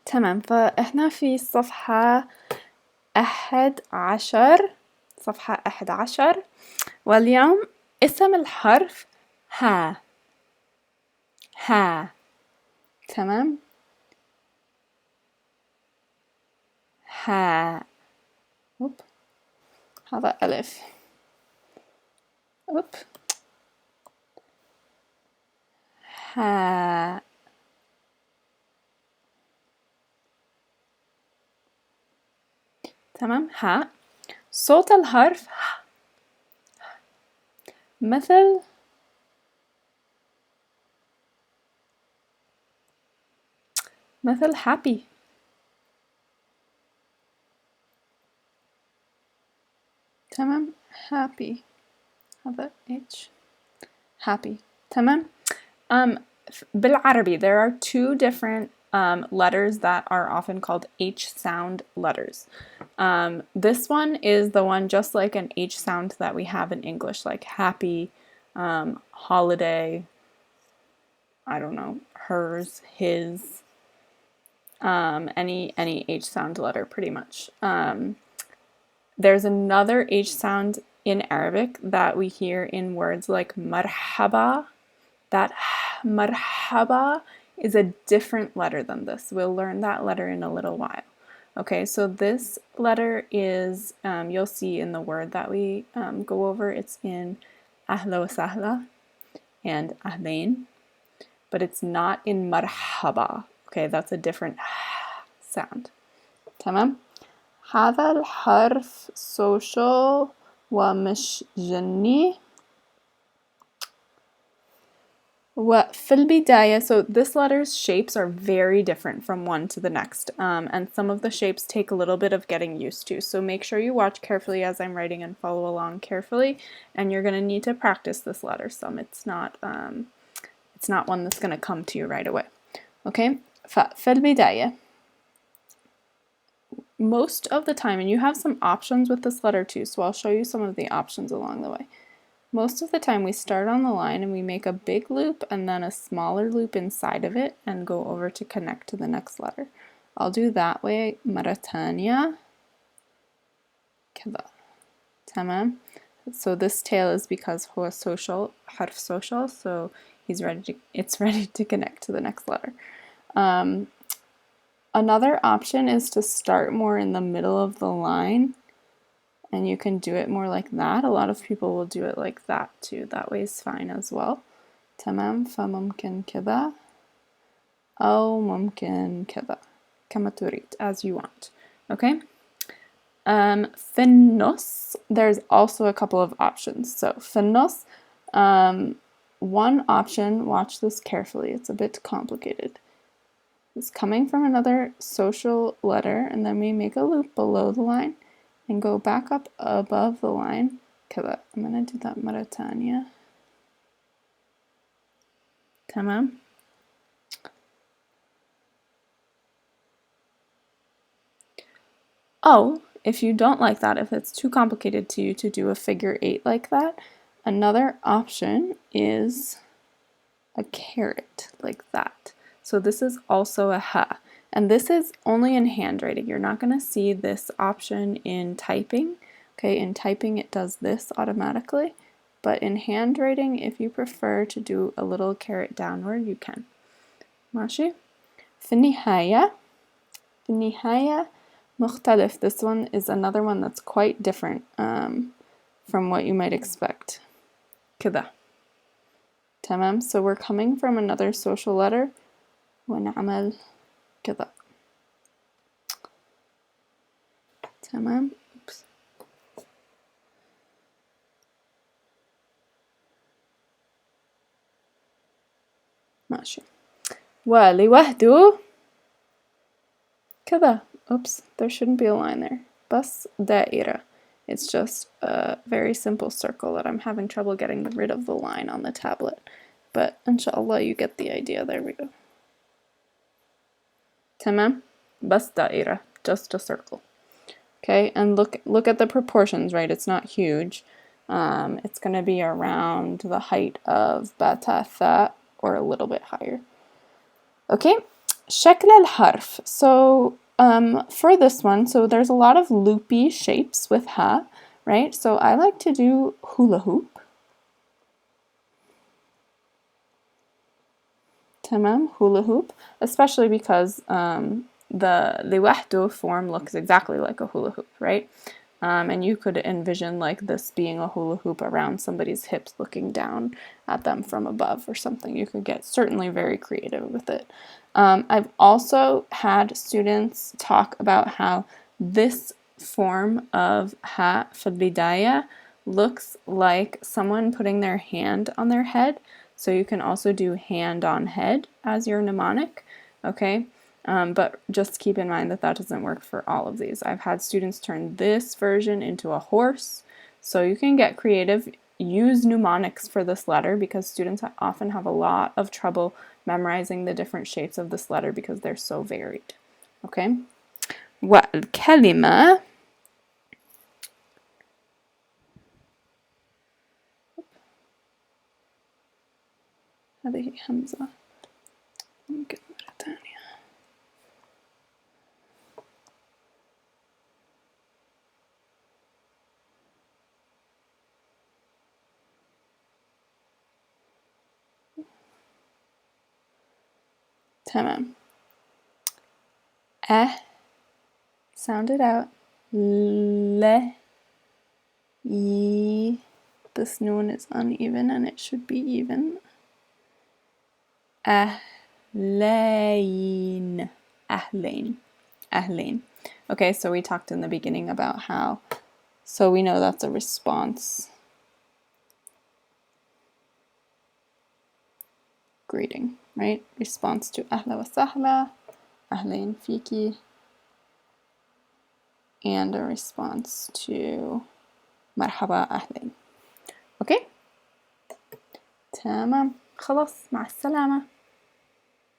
تمام، فإحنا في صفحة 11، صفحة 11، واليوم اسم الحرف ها. ها. تمام. ها. أوب. هذا ألف. أوب. ها. تمام. ها. صوت الحرف مثل happy. تمام. happy. هذا H. happy. تمام. بالعربي, there are two different letters that are often called H sound letters. This one is the one just like an H sound that we have in English, like happy, holiday, I don't know, hers, his, any H sound letter pretty much. There's another H sound in Arabic that we hear in words like marhaba. That marhaba is a different letter than this. We'll learn that letter in a little while. Okay, so this letter is, you'll see in the word that we go over, it's in ahla wa sahla and ahlein, but it's not in marhaba. Okay, that's a different sound. تمام. هذا الحرف social ومش جني. وفي البداية, so this letter's shapes are very different from one to the next, and some of the shapes take a little bit of getting used to, so make sure you watch carefully as I'm writing and follow along carefully, and you're going to need to practice this letter some. It's not one that's going to come to you right away. Okay, ففي البداية, most of the time, and you have some options with this letter too, so I'll show you some of the options along the way. Most of the time we start on the line and we make a big loop and then a smaller loop inside of it and go over to connect to the next letter. I'll do that way مرة تانية كذا. تمام. So this tail is because هو social, حرف social, so it's ready to connect to the next letter. Another option is to start more in the middle of the line, and you can do it more like that. A lot of people will do it like that too. That way is fine as well. تمام. فممكن كذا أو ممكن كذا كما تريد, as you want. Okay. في النص, there's also a couple of options. So في النص, one option, watch this carefully, it's a bit complicated. It's coming from another social letter, and then we make a loop below the line and go back up above the line. كذا. I'm going to do that مرة تانية. تمام. Oh, if you don't like that, if it's too complicated to you to do a figure 8 like that, another option is a caret like that. So this is also a ha, and this is only in handwriting. You're not going to see this option in typing. Okay, in typing it does this automatically, but in handwriting, if you prefer to do a little caret downward, you can. ماشي. في النهاية مختلف. This one is another one that's quite different from what you might expect. كذا. تمام. So we're coming from another social letter. ونعمل كذا. تمام. Oops. ماشي. ولوحده كذا. Oops, there shouldn't be a line there. بس دائرة. It's just a very simple circle that I'm having trouble getting rid of the line on the tablet. But inshallah you get the idea. There we go. تمام. بس دائرة. Just a circle. Okay, and look at the proportions, right? It's not huge. It's going to be around the height of bata tha, or a little bit higher. Okay, شكل الحرف. So for this one, so there's a lot of loopy shapes with ha, right? So I like to do hula hoop. تمام, hula hoop, especially because the لوحده form looks exactly like a hula hoop, right? And you could envision like this being a hula hoop around somebody's hips looking down at them from above or something. You could get certainly very creative with it. I've also had students talk about how this form of ha في البداية looks like someone putting their hand on their head. So you can also do hand on head as your mnemonic, okay? But just keep in mind that that doesn't work for all of these. I've had students turn this version into a horse, so you can get creative. Use mnemonics for this letter because students often have a lot of trouble memorizing the different shapes of this letter because they're so varied. Okay? والكلمة هذه همزة ممكن مرة ثانية. تمام. Sound it out. Le, yi. This noon is uneven and it should be even. أهلين. أهلين. أهلين. Okay, so we talked in the beginning about how, so we know that's a response greeting, right? Response to أهلا وسهلا, أهلين فيكي, and a response to مرحبا أهلين. Okay? تمام. خلاص مع السلامة.